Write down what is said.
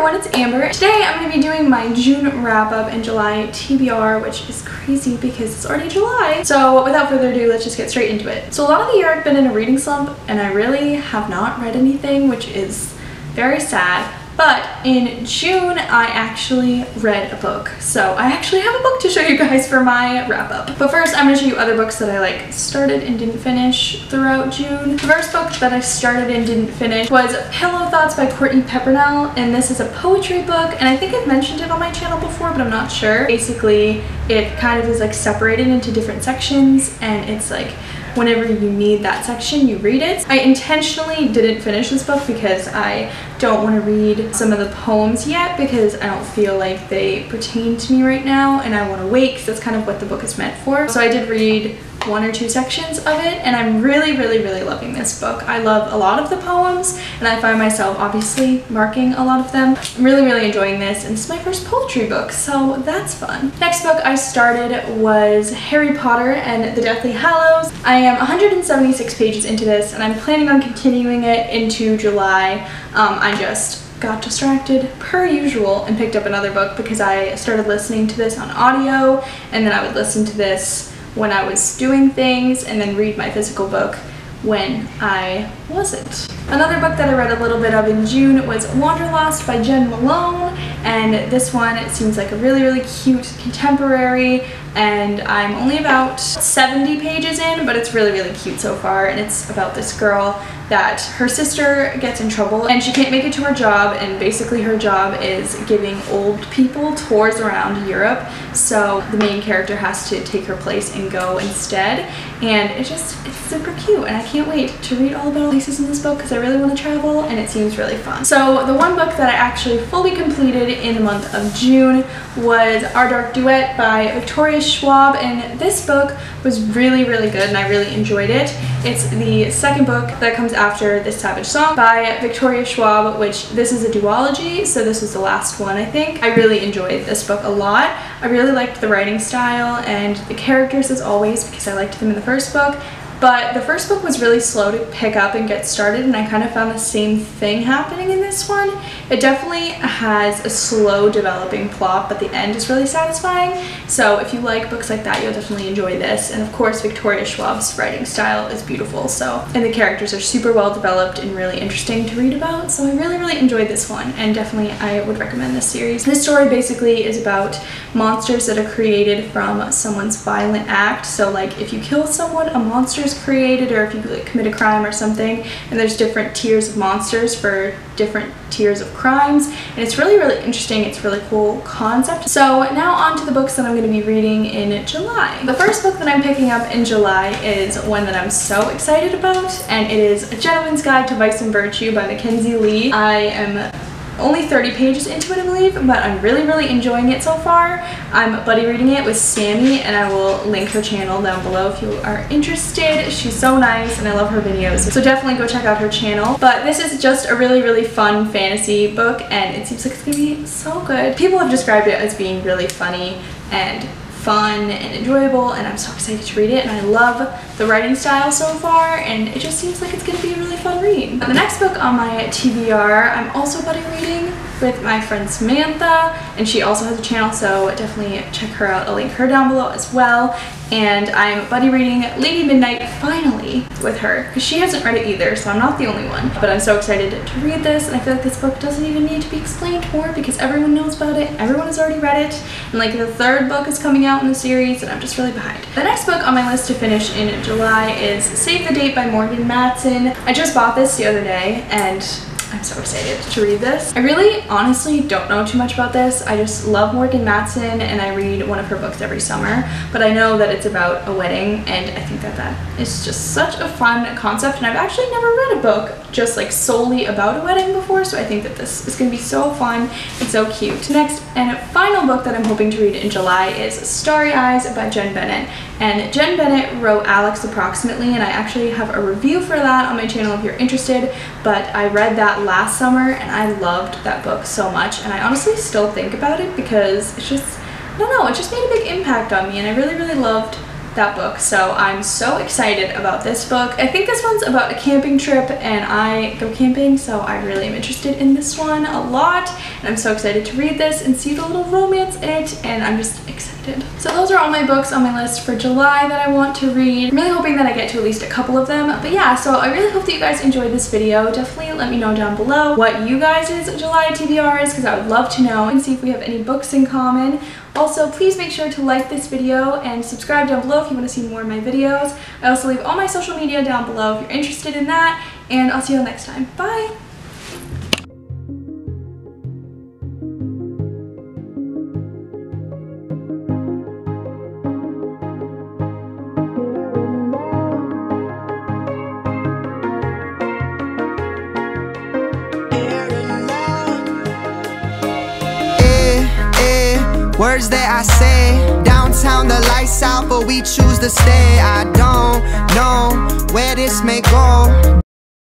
everyone, it's Amber. Today I'm going to be doing my June wrap-up and July TBR, which is crazy because it's already July. So without further ado, let's just get straight into it. So a lot of the year I've been in a reading slump and I really have not read anything, which is very sad. But in June, I actually read a book. So I actually have a book to show you guys for my wrap-up. But first, I'm going to show you other books that I started and didn't finish throughout June. The first book that I started and didn't finish was Pillow Thoughts by Courtney Peppernell, and this is a poetry book, and I think I've mentioned it on my channel before, but I'm not sure. Basically, it kind of is separated into different sections, and it's whenever you need that section, you read it. I intentionally didn't finish this book because I don't want to read some of the poems yet because I don't feel like they pertain to me right now, and I want to wait because that's kind of what the book is meant for. So I did read one or two sections of it, and I'm really loving this book. I love a lot of the poems, and I find myself obviously marking a lot of them. I'm really enjoying this, and this is my first poetry book, so that's fun. Next book I started was Harry Potter and the Deathly Hallows. I am 176 pages into this, and I'm planning on continuing it into July. I just got distracted per usual and picked up another book because I started listening to this on audio, and then I would listen to this when I was doing things and then read my physical book when I wasn't. Another book that I read a little bit of in June was Wanderlust by Jen Malone, and this one, it seems like a really cute contemporary, and I'm only about 70 pages in, but it's really cute so far, and it's about this girl that her sister gets in trouble and she can't make it to her job, and basically her job is giving old people tours around Europe, so the main character has to take her place and go instead, and it's super cute, and I can't wait to read all about places in this book because I really want to travel, and it seems really fun. So the one book that I actually fully completed in the month of June was Our Dark Duet by Victoria Schwab, and this book was really good, and I really enjoyed it. It's the second book that comes after This Savage Song by Victoria Schwab, which this is a duology, so this was the last one, I think. I really enjoyed this book a lot. I really liked the writing style and the characters as always because I liked them in the first book. But the first book was really slow to pick up and get started, and I kind of found the same thing happening in this one. It definitely has a slow developing plot, but the end is really satisfying. So if you like books like that, you'll definitely enjoy this. And of course, Victoria Schwab's writing style is beautiful. And the characters are super well developed and really interesting to read about. So I really enjoyed this one, and definitely I would recommend this series. This story basically is about monsters that are created from someone's violent act. So if you kill someone, a monster is created, or if you commit a crime or something, and there's different tiers of monsters for different tiers of crimes, and it's really interesting. It's a really cool concept. So now on to the books that I'm going to be reading in July. The first book that I'm picking up in July is one that I'm so excited about, and it is A Gentleman's Guide to Vice and Virtue by Mackenzie Lee. I am only 30 pages into it, I believe, but I'm really enjoying it so far. I'm buddy reading it with Sami, and I will link her channel down below if you are interested. She's so nice, and I love her videos, so definitely go check out her channel. But this is just a really fun fantasy book, and it seems like it's gonna be so good. People have described it as being really funny and fun and enjoyable, and I'm so excited to read it, and I love the writing style so far, and it just seems like it's going to be a really fun read. The next book on my TBR, I'm also buddy reading with my friend Samantha, and she also has a channel, so definitely check her out. I'll link her down below as well. And I'm buddy reading Lady Midnight finally with her because she hasn't read it either, so I'm not the only one. But I'm so excited to read this, and I feel like this book doesn't even need to be explained more because everyone knows about it, everyone has already read it, and the third book is coming out in the series, and I'm just really behind. The next book on my list to finish in July is Save the Date by Morgan Matson. I just bought this the other day, and I'm so excited to read this. I really honestly don't know too much about this. I just love Morgan Matson, and I read one of her books every summer, but I know that it's about a wedding, and I think that is just such a fun concept, and I've actually never read a book just solely about a wedding before, so I think that this is going to be so fun and so cute. Next and final book that I'm hoping to read in July is Starry Eyes by Jen Bennett, and Jen Bennett wrote Alex Approximately, and I actually have a review for that on my channel if you're interested, but I read that last summer and I loved that book so much, and I honestly still think about it because it's just, I don't know, it just made a big impact on me, and I really loved that book, so I'm so excited about this book. I think this one's about a camping trip, and I go camping, so I really am interested in this one a lot, and I'm so excited to read this and see the little romance in it, and I'm just excited. So those are all my books on my list for July that I want to read. I'm really hoping that I get to at least a couple of them. But yeah, so I really hope that you guys enjoyed this video. Definitely let me know down below what you guys' July TBR is, because I would love to know and see if we have any books in common. Also, please make sure to like this video and subscribe down below if you want to see more of my videos. I also leave all my social media down below if you're interested in that, and I'll see you all next time. Bye! Words that I say, downtown the lights out, but we choose to stay. I don't know where this may go.